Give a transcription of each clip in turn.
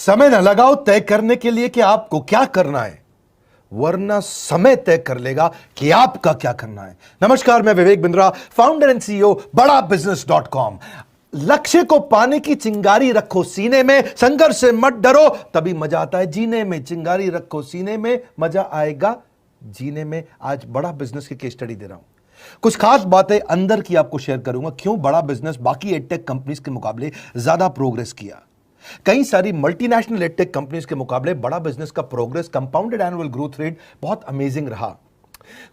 समय न लगाओ तय करने के लिए कि आपको क्या करना है, वरना समय तय कर लेगा कि आपका क्या करना है। नमस्कार, मैं Vivek Bindra, founder and CEO बड़ा बिजनेस.com। लक्ष्य को पाने की चिंगारी रखो सीने में, संघर्ष से मत डरो, तभी मजा आता है जीने में। चिंगारी रखो सीने में, मजा आएगा जीने में। आज बड़ा बिजनेस की केस स्टडी दे रहा हूं, कुछ खास बातें अंदर की आपको शेयर करूंगा, क्यों बड़ा बिजनेस बाकी एडटेक कंपनीज के मुकाबले ज्यादा प्रोग्रेस किया। कई सारी मल्टीनेशनल एडटेक कंपनीज के मुकाबले बड़ा बिजनेस का progress, compounded annual growth rate बहुत अमेजिंग रहा।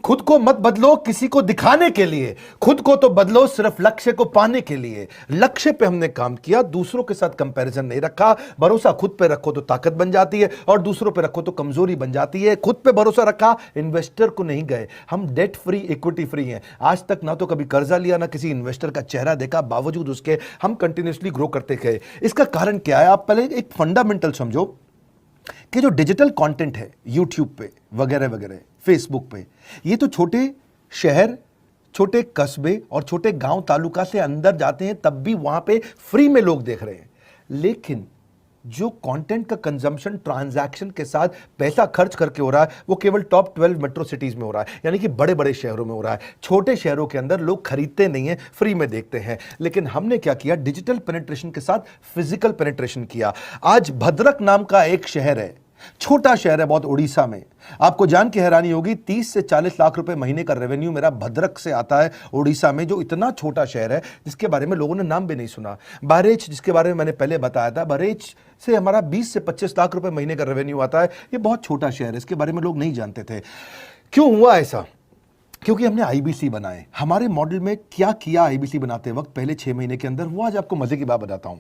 खुद को मत बदलो किसी को दिखाने के लिए, खुद को तो बदलो सिर्फ लक्ष्य को पाने के लिए। लक्ष्य पे हमने काम किया, दूसरों के साथ कंपैरिजन नहीं रखा। भरोसा खुद पे रखो तो ताकत बन जाती है, और दूसरों पे रखो तो कमजोरी बन जाती है। खुद पे भरोसा रखा, इन्वेस्टर को नहीं गए। हम डेट फ्री, इक्विटी फ्री हैं। आज तक ना तो कभी कर्जा लिया, ना किसी इन्वेस्टर का चेहरा देखा, बावजूद उसके हम कंटिन्यूसली ग्रो करते गए। इसका कारण क्या है? आप पहले एक फंडामेंटल समझो कि जो डिजिटल कंटेंट है यूट्यूब पे वगैरह वगैरह, फेसबुक पे, ये तो छोटे शहर, छोटे कस्बे और छोटे गांव तालुका से अंदर जाते हैं, तब भी वहां पे फ्री में लोग देख रहे हैं। लेकिन जो कंटेंट का कंजम्पशन ट्रांजैक्शन के साथ पैसा खर्च करके हो रहा है, वो केवल टॉप 12 मेट्रो सिटीज में हो रहा है, यानी कि बड़े बड़े शहरों में हो रहा है। छोटे शहरों के अंदर लोग खरीदते नहीं हैं, फ्री में देखते हैं। लेकिन हमने क्या किया? डिजिटल पेनिट्रेशन के साथ फिजिकल पेनिट्रेशन किया। आज भद्रक नाम का एक शहर है, छोटा शहर है बहुत, उड़ीसा में। आपको जान के हैरानी होगी, 30 से 40 लाख रुपए महीने का रेवेन्यू मेरा भद्रक से आता है, उड़ीसा में, जो इतना छोटा शहर है जिसके बारे में लोगों ने नाम भी नहीं सुना। बहरेच, जिसके बारे में मैंने पहले बताया था, बहरेच से हमारा 20 से 25 लाख रुपए महीने का रेवेन्यू आता है। ये बहुत छोटा शहर है, इसके बारे में लोग नहीं जानते थे। क्यों हुआ ऐसा? क्योंकि हमने आईबीसी बनाए। हमारे मॉडल में क्या किया आईबीसी बनाते वक्त पहले 6 महीने के अंदर, वो आज आपको मजे की बात बताता हूं।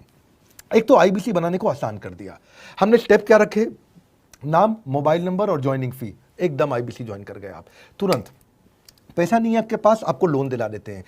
एक तो आईबीसी बनाने को आसान कर दिया हमने। स्टेप क्या रखे? नाम, मोबाइल नंबर और ज्वाइनिंग फी, एकदम आईबीसी ज्वाइन कर गए आप तुरंत। पैसा नहीं है आपके पास, आपको लोन दिला देते हैं।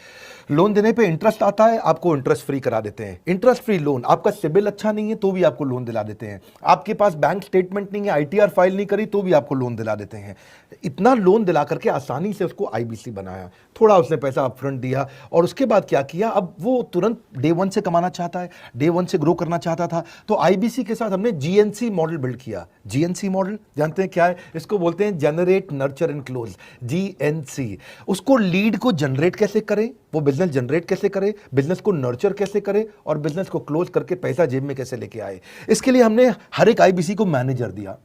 लोन देने पे इंटरेस्ट आता है, आपको इंटरेस्ट फ्री करा देते हैं। Interest free loan. आपका सिबिल अच्छा नहीं है तो भी आपको लोन दिला देते हैं। आपके पास बैंक स्टेटमेंट नहीं है, आईटीआर फाइल नहीं करी तो भी आपको लोन दिला देते हैं। इतना लोन दिला करके आसानी से उसको आईबीसी बनाया। थोड़ा उसने पैसा अपफ्रंट दिया, और उसके बाद क्या किया? अब वो तुरंत डे 1 से कमाना चाहता है, डे 1 से ग्रो करना चाहता था, तो आईबीसी के साथ हमने जीएनसी मॉडल बिल्ड किया। जीएनसी मॉडल जानते हैं क्या है? इसको बोलते हैं generate, nurture and close, GNC. उसको लीड को जनरेट कैसे करें, वो बिजनेस जनरेट कैसे करे, बिजनेस को नर्चर कैसे करे, और बिजनेस को क्लोज करके पैसा जेब में कैसे लेके आए। इसके लिए हमने हर एक आईबीसी को मैनेजर दिया।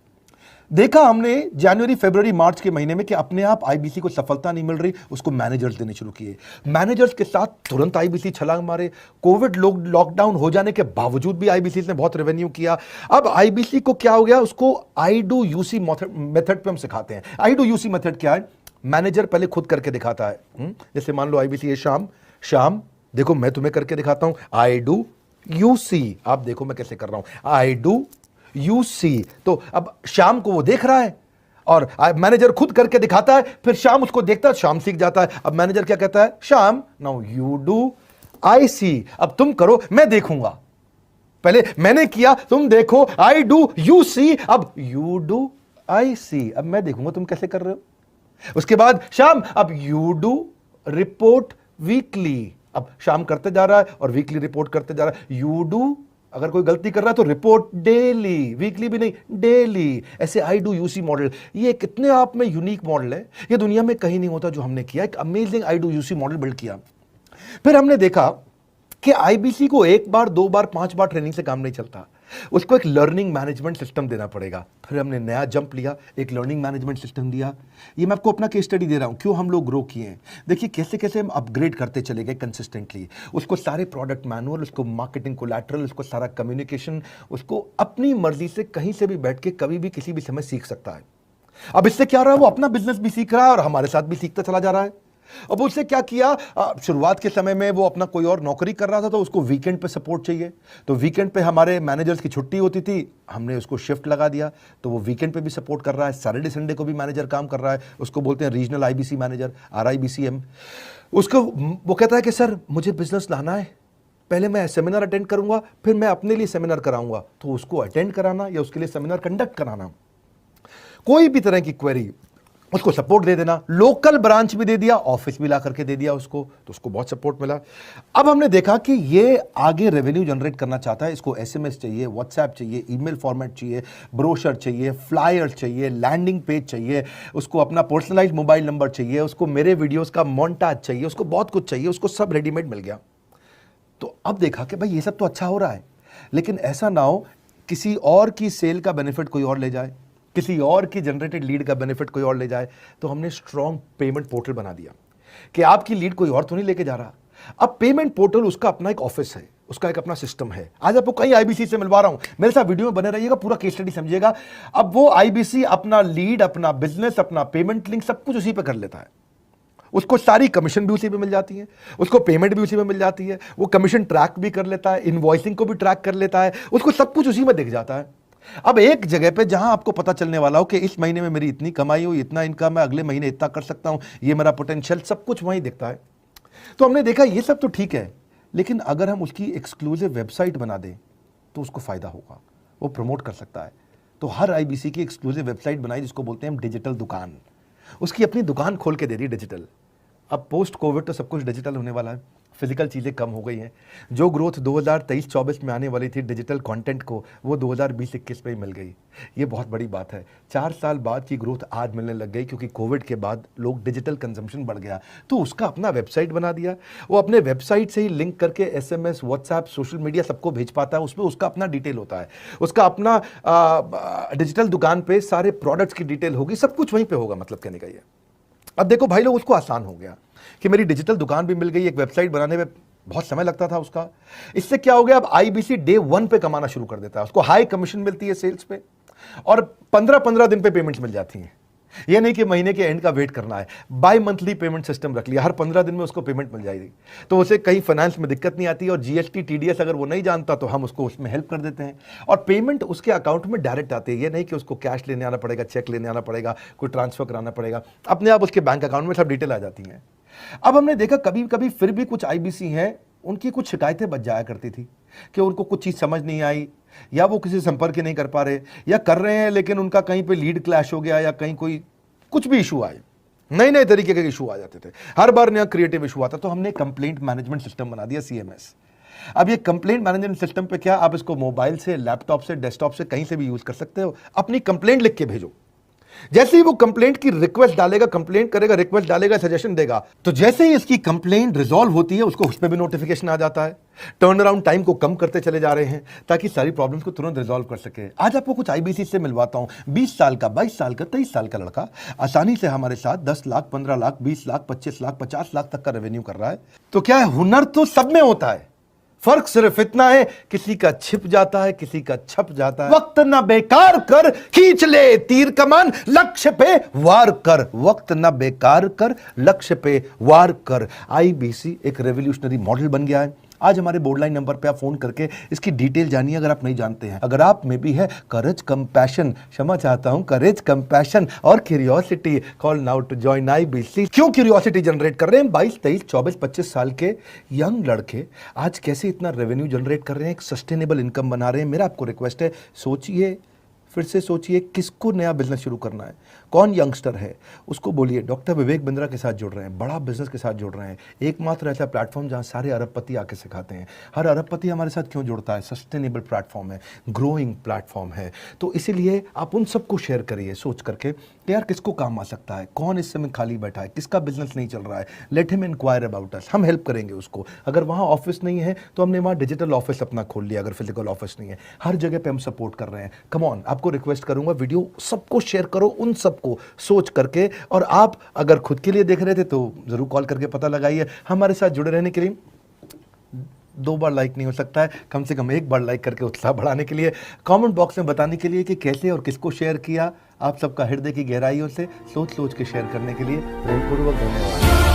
देखा हमने जनवरी, फरवरी, मार्च के महीने में कि अपने आप आईबीसी को सफलता नहीं मिल रही, उसको मैनेजर्स देने शुरू किए। मैनेजर्स के साथ तुरंत आईबीसी छलांग मारे। कोविड लॉकडाउन हो जाने के बावजूद भी आईबीसी ने बहुत रेवेन्यू किया। अब आईबीसी को क्या हो गया? उसको आई डू यूसी मेथड पे हम सिखाते हैं। आई डू यूसी मेथड क्या है? मैनेजर पहले खुद करके दिखाता है। जैसे मान लो आईबीसी है शाम, देखो मैं तुम्हें करके दिखाता हूं, आई डू यूसी। आप देखो मैं कैसे कर रहा हूं, आई डू यूसी। तो अब शाम को वो देख रहा है, और मैनेजर खुद करके दिखाता है, फिर शाम उसको देखता है, शाम सीख जाता है। अब मैनेजर क्या कहता है? शाम, नाउ यू डू आई सी। अब तुम करो, मैं देखूंगा। पहले मैंने किया, तुम देखो, आई डू यू सी, अब यू डू आई सी। अब मैं देखूंगा तुम कैसे कर रहे हो। उसके बाद शाम, अब यू डू रिपोर्ट वीकली। अब शाम करते जा रहा है और वीकली रिपोर्ट करते जा रहा है। यू डू, अगर कोई गलती कर रहा है तो रिपोर्ट डेली, वीकली भी नहीं, डेली। ऐसे आई डू यूसी मॉडल, ये कितने आप में यूनिक मॉडल है, ये दुनिया में कहीं नहीं होता जो हमने किया। एक amazing I do UC model build किया। फिर हमने देखा कि आईबीसी को 1 बार, 2 बार, 5 बार ट्रेनिंग से काम नहीं चलता, उसको एक लर्निंग मैनेजमेंट सिस्टम देना पड़ेगा। फिर हमने नया जंप लिया, एक लर्निंग मैनेजमेंट सिस्टम दिया। ये मैं आपको अपना केस स्टडी दे रहा हूं, क्यों हम लोग ग्रो किए हैं। देखिए कैसे कैसे हम अपग्रेड करते चले गए कंसिस्टेंटली। उसको सारे प्रोडक्ट मैनुअल, उसको मार्केटिंग कोलैटरल, उसको सारा कम्युनिकेशन, उसको अपनी मर्जी से कहीं से भी बैठ के कभी भी किसी भी समय सीख सकता है। अब इससे क्या रहा है? वो अपना बिजनेस भी सीख रहा है और हमारे साथ भी सीखता चला जा रहा है। अब उससे क्या किया? शुरुआत के समय में वो अपना कोई और नौकरी कर रहा था, तो उसको वीकेंड पे सपोर्ट चाहिए। तो वीकेंड पे हमारे मैनेजर्स की छुट्टी होती थी, हमने उसको शिफ्ट लगा दिया, तो वो वीकेंड पे भी सपोर्ट कर रहा है। सैटरडे संडे को भी मैनेजर काम कर रहा है, उसको बोलते हैं रीजनल आईबीसी मैनेजर, RIBCM। उसको वो कहता है कि सर मुझे बिजनेस लाना है, पहले मैं सेमिनार अटेंड करूंगा, फिर मैं अपने लिए सेमिनार कराऊंगा। तो उसको अटेंड कराना या उसके लिए सेमिनार कंडक्ट कराना, कोई भी तरह की क्वेरी, उसको सपोर्ट दे देना, लोकल ब्रांच भी दे दिया, ऑफिस भी ला करके दे दिया उसको, तो उसको बहुत सपोर्ट मिला। अब हमने देखा कि ये आगे रेवेन्यू जनरेट करना चाहता है, इसको एसएमएस चाहिए, व्हाट्सएप चाहिए, ईमेल फॉर्मेट चाहिए, ब्रोशर चाहिए, फ्लायर चाहिए, लैंडिंग पेज चाहिए, उसको अपना पर्सनलाइज मोबाइल नंबर चाहिए, उसको मेरे वीडियोस का मोन्टाज चाहिए, उसको बहुत कुछ चाहिए, उसको सब रेडीमेड मिल गया। तो अब देखा कि भाई ये सब तो अच्छा हो रहा है, लेकिन ऐसा ना हो किसी और की सेल का बेनिफिट कोई और ले जाए, किसी और की जनरेटेड लीड का बेनिफिट कोई और ले जाए। तो हमने स्ट्रॉन्ग पेमेंट पोर्टल बना दिया कि आपकी लीड कोई और तो नहीं लेके जा रहा। अब पेमेंट पोर्टल उसका अपना एक ऑफिस है, उसका एक अपना सिस्टम है। आज आपको कई आईबीसी से मिलवा रहा हूं, मेरे साथ वीडियो में बने रहिएगा, पूरा केस स्टडी समझिएगा। अब वो आईबीसी अपना लीड, अपना बिजनेस, अपना पेमेंट लिंक सब कुछ उसी पे कर लेता है। उसको सारी कमीशन भी उसी पे मिल जाती है, उसको पेमेंट भी उसी में मिल जाती है, वो कमीशन ट्रैक भी कर लेता है, इनवॉइसिंग को भी ट्रैक कर लेता है, उसको सब कुछ उसी में दिख जाता है। अब एक जगह पे जहां आपको पता चलने वाला हो कि इस महीने में मेरी इतनी कमाई हुई, इतना इनकम है, अगले महीने इतना कर सकता हूं, ये मेरा पोटेंशियल, सब कुछ वहीं दिखता है। तो हमने देखा ये सब तो ठीक है, लेकिन अगर हम उसकी एक्सक्लूसिव वेबसाइट बना दें तो उसको फायदा होगा, वो प्रमोट कर सकता है। तो हर आईबीसी की एक्सक्लूसिव वेबसाइट बनाई, जिसको बोलते हैं हम डिजिटल दुकान। उसकी अपनी दुकान खोल के दे दी डिजिटल। अब पोस्ट कोविड तो सब कुछ डिजिटल होने वाला है, फिजिकल चीज़ें कम हो गई हैं। जो ग्रोथ 2023-24 में आने वाली थी डिजिटल कंटेंट को, वो 2020-21 में ही मिल गई। ये बहुत बड़ी बात है। 4 साल बाद की ग्रोथ आज मिलने लग गई, क्योंकि कोविड के बाद लोग डिजिटल कंजम्पशन बढ़ गया। तो उसका अपना वेबसाइट बना दिया, वो अपने वेबसाइट से ही लिंक करके एसएमएस, व्हाट्सएप, सोशल मीडिया सबको भेज पाता है। उसमें उसका अपना डिटेल होता है, उसका अपना डिजिटल दुकान पे सारे प्रोडक्ट्स की डिटेल होगी, सब कुछ वहीं पर होगा। मतलब कहने का ये, अब देखो भाई लोग, उसको आसान हो गया कि मेरी डिजिटल दुकान भी मिल गई। एक वेबसाइट बनाने में बहुत समय लगता था उसका। इससे क्या हो गया, अब आईबीसी डे 1 पे कमाना शुरू कर देता है। उसको हाई कमीशन मिलती है सेल्स पे, और 15-15 दिन पे पेमेंट्स मिल जाती हैं। ये नहीं कि महीने के एंड का वेट करना है, बाई मंथली पेमेंट सिस्टम रख लिया, हर 15 दिन में उसको पेमेंट मिल जाएगी। तो उसे कहीं फाइनेंस में दिक्कत नहीं आती, और जीएसटी, टीडीएस अगर वो नहीं जानता तो हम उसको उसमें हेल्प कर देते हैं, और पेमेंट उसके अकाउंट में डायरेक्ट आती है। ये नहीं कि उसको कैश लेने आना पड़ेगा, चेक लेने आना पड़ेगा, कोई ट्रांसफर कराना पड़ेगा, अपने आप उसके बैंक अकाउंट में सब डिटेल आ जाती हैं। अब हमने देखा कभी कभी फिर भी कुछ आईबीसी हैं, उनकी कुछ शिकायतें बच जाया करती थी कि उनको कुछ चीज़ समझ नहीं आई, या वो किसी संपर्क नहीं कर पा रहे, या कर रहे हैं लेकिन उनका कहीं पे लीड क्लैश हो गया, या कहीं कोई कुछ भी इशू आए, नए नए तरीके के इशू आ जाते थे, हर बार नया क्रिएटिव इशू आता। तो हमने कंप्लेंट मैनेजमेंट सिस्टम बना दिया, सीएमएस। अब ये कंप्लेंट मैनेजमेंट सिस्टम पे क्या, आप इसको मोबाइल से, लैपटॉप से, डेस्कटॉप से, कहीं से भी यूज कर सकते हो। अपनी कंप्लेंट लिख के भेजो, जैसे ही वो कंप्लेंट की रिक्वेस्ट डालेगा, कंप्लेंट करेगा, रिक्वेस्ट डालेगा, सजेशन देगा, तो जैसे ही इसकी कंप्लेंट रिजॉल्व होती है उसको उस पर भी नोटिफिकेशन आ जाता है। टर्न अराउंड टाइम को कम करते चले जा रहे हैं ताकि सारी प्रॉब्लम्स को तुरंत रिजॉल्व कर सके। आज आपको कुछ आईबीसी से मिलवाता हूं। 20 साल का, 22 साल का, 23 साल का लड़का आसानी से हमारे साथ 10 लाख, 15 लाख, 20 लाख, 25 लाख, 50 लाख तक का रेवेन्यू कर रहा है। तो क्या है, हुनर तो सब में होता है, फर्क सिर्फ इतना है, किसी का छिप जाता है, किसी का छप जाता है। वक्त ना बेकार कर, खींच ले तीर कमान, लक्ष्य पे वार कर। वक्त ना बेकार कर, लक्ष्य पे वार कर। आईबीसी एक रेवोल्यूशनरी मॉडल बन गया है। आज हमारे बोर्डलाइन नंबर पे आप फोन करके इसकी डिटेल जानिए, अगर आप नहीं जानते हैं। अगर आप में भी है करेज, कंपैशन, क्षमा चाहता हूं, करेज, कंपैशन और curiosity, call now to join IBC. क्यों क्यूरियोसिटी जनरेट कर रहे हैं? 22, 23, 24, 25 साल के यंग लड़के आज कैसे इतना रेवेन्यू जनरेट कर रहे हैं, एक सस्टेनेबल इनकम बना रहे हैं। मेरा आपको रिक्वेस्ट है, सोचिए, फिर से सोचिए, किसको नया बिजनेस शुरू करना है, कौन यंगस्टर है, उसको बोलिए डॉक्टर विवेक बिंद्रा के साथ जुड़ रहे हैं, बड़ा बिजनेस के साथ जुड़ रहे हैं। एकमात्र ऐसा प्लेटफॉर्म जहां सारे अरबपति आके सिखाते हैं। हर अरबपति हमारे साथ क्यों जुड़ता है? सस्टेनेबल प्लेटफॉर्म है, ग्रोइंग प्लेटफॉर्म है। तो इसीलिए आप उन सबको शेयर करिए सोच करके कि यार किसको काम आ सकता है, कौन इस समय खाली बैठा है, किसका बिजनेस नहीं चल रहा है, let him inquire about us, हम हेल्प करेंगे उसको। अगर वहाँ ऑफिस नहीं है तो हमने वहाँ डिजिटल ऑफिस अपना खोल लिया, अगर फिजिकल ऑफिस नहीं है, हर जगह पे हम सपोर्ट कर रहे हैं। कम ऑन, आपको रिक्वेस्ट करूंगा, वीडियो सबको शेयर करो, उन सबको सोच करके। और आप अगर खुद के लिए देख रहे थे तो जरूर कॉल करके पता लगाइए। हमारे साथ जुड़े रहने के लिए 2 बार लाइक नहीं हो सकता है, कम से कम 1 बार लाइक करके उत्साह बढ़ाने के लिए, कमेंट बॉक्स में बताने के लिए कि कैसे और किसको शेयर किया। आप सबका हृदय की गहराइयों से सोच सोच के शेयर करने के लिए प्रेमपूर्वक धन्यवाद।